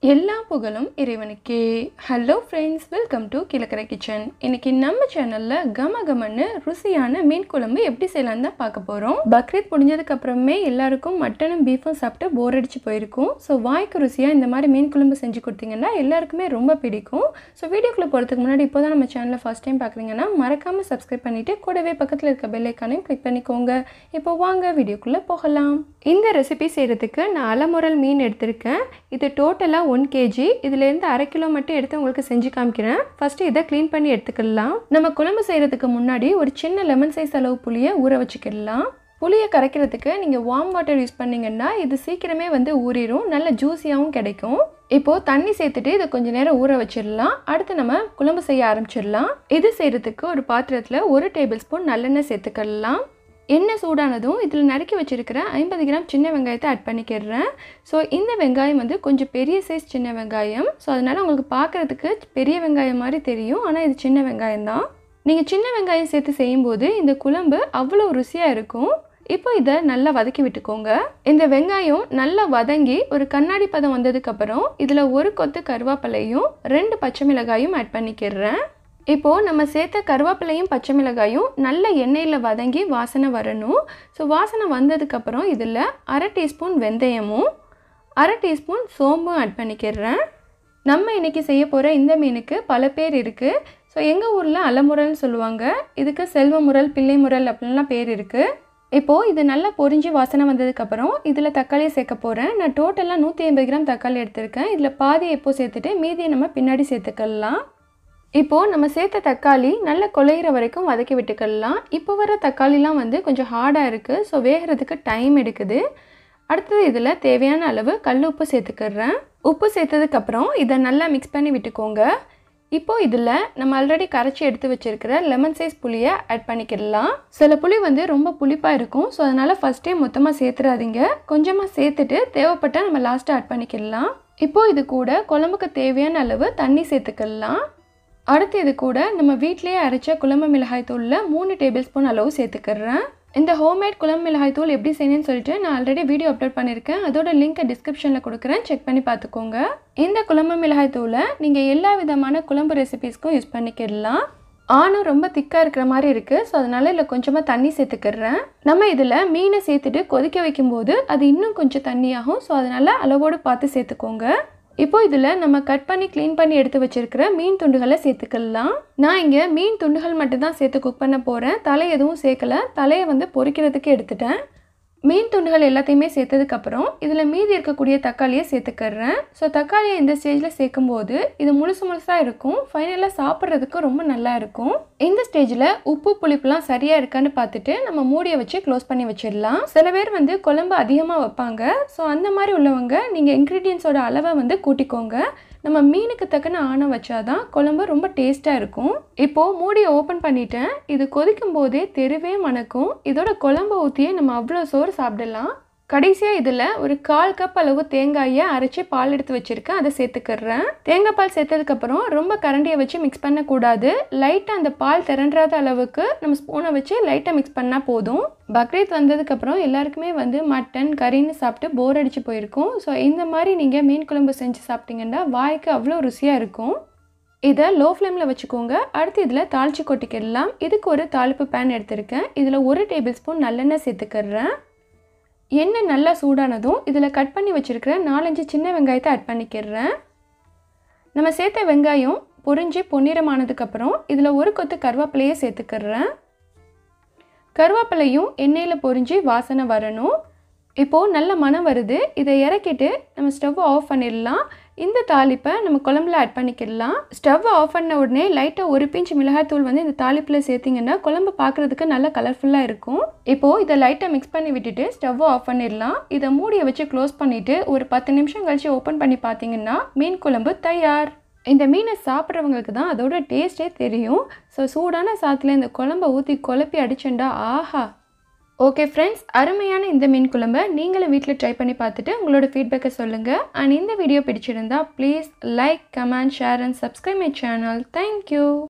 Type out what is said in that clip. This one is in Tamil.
எல்லா புகழும் இறைவனுக்கே. Hello friends, welcome to Kilakarai kitchen. இன்னைக்கு நம்ம சேனலில் கமகமன்னு ருசியான மீன் குழம்பு எப்படி செய்யலான்னு தான் பார்க்க போகிறோம். பக்ரீத் முடிஞ்சதுக்கு அப்புறமே எல்லாருக்கும் மட்டனும் பீஃபும் சாப்பிட்டு போர் அடிச்சு போயிருக்கும். ஸோ வாய்க்கு ருசியாக இந்த மாதிரி மீன் குழம்பு செஞ்சு கொடுத்தீங்கன்னா எல்லாருக்குமே ரொம்ப பிடிக்கும். ஸோ வீடியோக்குள்ளே போகிறதுக்கு முன்னாடி இப்போ தான் நம்ம சேனலில் ஃபஸ்ட் டைம் பார்க்குறீங்கன்னா மறக்காமல் சப்ஸ்கிரைப் பண்ணிவிட்டு கூடவே பக்கத்தில் இருக்க பெல் ஐக்கானையும் கிளிக் பண்ணிக்கோங்க. இப்போ வாங்க வீடியோக்குள்ளே போகலாம். இந்த ரெசிபி செய்கிறதுக்கு நான் அலமுரல் மீன் எடுத்திருக்கேன். இது டோட்டலாக 1 kg. இதிலேருந்து 1/2 கிலோ மட்டும் எடுத்து உங்களுக்கு செஞ்சு காமிக்கிறேன். ஃபஸ்ட்டு இதை க்ளீன் பண்ணி எடுத்துக்கலாம். நம்ம குழம்பு செய்கிறதுக்கு முன்னாடி ஒரு சின்ன லெமன் சைஸ் அளவு புளியை ஊற வச்சுக்கிடலாம். புளியை கரைக்கிறதுக்கு நீங்கள் வார்ம் வாட்டர் யூஸ் பண்ணிங்கன்னா இது சீக்கிரமே ஊறிடும், நல்ல ஜூஸியாகவும் கிடைக்கும். இப்போது தண்ணி சேர்த்துட்டு இதை கொஞ்சம் நேரம் ஊற வச்சிடலாம். அடுத்து நம்ம குழம்பு செய்ய ஆரம்பிச்சிடலாம். இது செய்கிறதுக்கு ஒரு பாத்திரத்தில் 1 டேபிள் ஸ்பூன் நல்லெண்ணெய் சேர்த்துக்கலாம். எண்ணெய் சூடானதும் இதில் நறுக்கி வச்சுருக்கிற 50 கிராம் சின்ன வெங்காயத்தை ஆட் பண்ணிக்கிறேன். ஸோ இந்த வெங்காயம் கொஞ்சம் பெரிய சைஸ் சின்ன வெங்காயம். ஸோ அதனால் உங்களுக்கு பார்க்குறதுக்கு பெரிய வெங்காயம் மாதிரி தெரியும், ஆனால் இது சின்ன வெங்காயம் தான். நீங்கள் சின்ன வெங்காயம் சேர்த்து செய்யும்போது இந்த குழம்பு அவ்வளோ ருசியாக இருக்கும். இப்போ இதை நல்லா வதக்கி விட்டுக்கோங்க. இந்த வெங்காயம் நல்லா வதங்கி ஒரு கண்ணாடி பதம் வந்ததுக்கப்புறம் இதில் 1 கொத்து கருவேப்பிலையும் 2 பச்சை மிளகாயும் ஆட் பண்ணிக்கிறேன். இப்போது நம்ம சேர்த்த கருவேப்பிலையும் பச்சை மிளகாயும் நல்ல எண்ணெயில் வதங்கி வாசனை வரணும். ஸோ வாசனை வந்ததுக்கப்புறம் இதில் 1/2 டீஸ்பூன் வெந்தயமும் 1/2 டீஸ்பூன் சோம்பும் ஆட் பண்ணிக்கிறேன். நம்ம இன்றைக்கி செய்ய போகிற இந்த மீனுக்கு பல பேர் இருக்குது. ஸோ எங்கள் ஊரில் அலமுரல்னு சொல்லுவாங்க, இதுக்கு செல்வமுரல், பிள்ளை முரல் அப்படின்லாம் பேர் இருக்குது. இப்போது இது நல்லா பொரிஞ்சு வாசனை வந்ததுக்கப்புறம் இதில் தக்காளியை சேர்க்க போகிறேன். நான் டோட்டலாக 150 கிராம் தக்காளி எடுத்திருக்கேன். இதில் பாதியை எப்போது சேர்த்துட்டு மீதியை நம்ம பின்னாடி சேர்த்துக்கலாம். இப்போது நம்ம சேர்த்த தக்காளி நல்லா குழையிற வரைக்கும் வதக்கி விட்டுக்கலாம். இப்போ வர தக்காளிலாம் கொஞ்சம் ஹார்டாக இருக்குது, ஸோ வேகிறதுக்கு டைம் எடுக்குது. அடுத்தது இதில் தேவையான அளவு கல் உப்பு சேர்த்துக்கிறேன். உப்பு சேர்த்ததுக்கப்புறம் இதை நல்லா மிக்ஸ் பண்ணி விட்டுக்கோங்க. இப்போது இதில் நம்ம ஆல்ரெடி கரைச்சி எடுத்து வச்சுருக்கிற லெமன் சைஸ் புளியை ஆட் பண்ணிக்கிடலாம். சில புளி ரொம்ப புளிப்பாக இருக்கும், ஸோ அதனால் ஃபஸ்ட்டே மொத்தமாக சேர்த்துறாதீங்க. கொஞ்சமாக சேர்த்துட்டு தேவைப்பட்டால் நம்ம லாஸ்ட்டாக ஆட் பண்ணிக்கிடலாம். இப்போது இது கூட குழம்புக்கு தேவையான அளவு தண்ணி சேர்த்துக்கலாம். அடுத்து இது கூட நம்ம வீட்டிலேயே அரைச்ச குழம்பு மிளகாய் தூளில் 3 டேபிள் ஸ்பூன் அளவு சேர்த்துக்கிறேன். இந்த ஹோம்மேட் குழம்பு மிளகாய் தூள் எப்படி செய்யணும்னு சொல்லிட்டு நான் ஆல்ரெடி வீடியோ அப்லோட் பண்ணியிருக்கேன். அதோட லிங்க்கை டிஸ்கிரிப்ஷனில் கொடுக்குறேன், செக் பண்ணி பார்த்துக்கோங்க. இந்த குழம்பு மிளகாய் தூளை நீங்கள் எல்லா விதமான குழம்பு ரெசிபீஸ்க்கும் யூஸ் பண்ணிக்கிடலாம். ஆனும் ரொம்ப திக்காக இருக்கிற மாதிரி இருக்குது, ஸோ அதனால் இதில் கொஞ்சமாக தண்ணி சேர்த்துக்கிறேன். நம்ம இதில் மீனை சேர்த்துட்டு கொதிக்க வைக்கும்போது அது இன்னும் கொஞ்சம் தண்ணியாகும், ஸோ அதனால் அளவோடு பார்த்து சேர்த்துக்கோங்க. இப்போ இதில் நம்ம கட் பண்ணி க்ளீன் பண்ணி எடுத்து வச்சுருக்கிற மீன் துண்டுகளை சேர்த்துக்கலாம். நான் இங்கே மீன் துண்டுகள் மட்டும்தான் சேர்த்து குக் பண்ண போகிறேன். தலை எதுவும் சேர்க்கலை, தலையை பொரிக்கிறதுக்கு எடுத்துட்டேன். மீன் துண்டுகள் எல்லாத்தையுமே சேர்த்ததுக்கப்புறம் இதில் மீதி இருக்கக்கூடிய தக்காளியை சேர்த்துக்கிறேன். ஸோ தக்காளியை இந்த ஸ்டேஜில் சேர்க்கும்போது இது முழுசாக இருக்கும், ஃபைனலாக சாப்பிட்றதுக்கு ரொம்ப நல்லா இருக்கும். இந்த ஸ்டேஜில் உப்பு புளிப்புலாம் சரியாக இருக்கான்னு பார்த்துட்டு நம்ம மூடியை வச்சு க்ளோஸ் பண்ணி வச்சிடலாம். சில பேர் குழம்பு அதிகமாக வைப்பாங்க, ஸோ அந்த மாதிரி உள்ளவங்க நீங்கள் இன்க்ரீடியன்ஸோட அளவை கூட்டிக்கோங்க. நம்ம மீனுக்கு தக்கன ஆணம் வச்சாதான் குழம்பு ரொம்ப டேஸ்ட்டாக இருக்கும். இப்போது மூடியை ஓப்பன் பண்ணிட்டேன். இது கொதிக்கும் போதே தெருவே மணக்கும். இதோட குழம்பு ஊற்றியே நம்ம அவ்வளோ சோறு சாப்பிடலாம். கடைசியாக இதில் ஒரு 1/4 கப் அளவு தேங்காயை அரைச்சி பால் எடுத்து வச்சுருக்கேன், அதை சேர்த்துக்கிறேன். தேங்காய் பால் சேர்த்ததுக்கப்புறம் ரொம்ப கரண்டியை வச்சு மிக்ஸ் பண்ணக்கூடாது. லைட்டாக அந்த பால் திரண்டாத அளவுக்கு நம்ம ஸ்பூனை வச்சு லைட்டாக மிக்ஸ் பண்ணால் போதும். பக்ரீத் வந்ததுக்கப்புறம் எல்லாருக்குமே மட்டன் கறின்னு சாப்பிட்டு போர் அடிச்சு போயிருக்கும். ஸோ இந்த மாதிரி நீங்கள் மீன் குழம்பு செஞ்சு சாப்பிட்டீங்கன்னா வாய்க்கு அவ்வளோ ருசியாக இருக்கும். இதை லோ ஃப்ளேமில் வச்சுக்கோங்க. அடுத்து இதில் தாளித்து கொட்டிக்கிடலாம். இதுக்கு ஒரு தாளிப்பு பேன் எடுத்திருக்கேன். இதில் 1 டேபிள் ஸ்பூன் நல்லெண்ணெய் சேர்த்துக்கிறேன். எண்ணெய் நல்லா சூடானதும் இதில் கட் பண்ணி வச்சுருக்கிற 4-5 சின்ன வெங்காயத்தை ஆட் பண்ணிக்கிறேன். நம்ம சேர்த்த வெங்காயம் பொரிஞ்சு பொன்னிறமானதுக்கப்புறம் இதில் 1 கொத்து கருவேப்பிலையை சேர்த்துக்கிறேன். கருவேப்பிலையும் எண்ணெயில் பொரிஞ்சு வாசனை வரணும். இப்போது நல்ல மணம் வருது. இதை இறக்கிட்டு நம்ம ஸ்டவ்வை ஆஃப் பண்ணிடலாம். இந்த தாளிப்பை நம்ம குழம்புல ஆட் பண்ணிக்கிடலாம். ஸ்டவ்வை ஆஃப் பண்ண உடனே லைட்டாக 1 பிஞ்ச் மிளகாய்த்தூள் இந்த தாளிப்பில் சேர்த்திங்கன்னா குழம்பு பார்க்குறதுக்கு நல்லா கலர்ஃபுல்லாக இருக்கும். இப்போது இதை லைட்டாக மிக்ஸ் பண்ணி விட்டுட்டு ஸ்டவ்வை ஆஃப் பண்ணிடலாம். இதை மூடியை வச்சு க்ளோஸ் பண்ணிவிட்டு ஒரு 10 நிமிஷம் கழித்து ஓப்பன் பண்ணி பார்த்தீங்கன்னா மீன் குழம்பு தயார். இந்த மீனை சாப்பிட்றவங்களுக்கு தான் அதோட டேஸ்ட்டே தெரியும். ஸோ சூடான சாத்தில் இந்த குழம்பை ஊற்றி குழப்பி அடிச்சேன்டா, ஆஹா! ஓகே ஃப்ரெண்ட்ஸ், அருமையான இந்த மீன் குழம்பை நீங்களும் வீட்டில் ட்ரை பண்ணி பார்த்துட்டு உங்களோட ஃபீட்பேக்கை சொல்லுங்கள். அண்ட் இந்த வீடியோ பிடிச்சிருந்தா please like, comment, share and subscribe my channel. Thank you.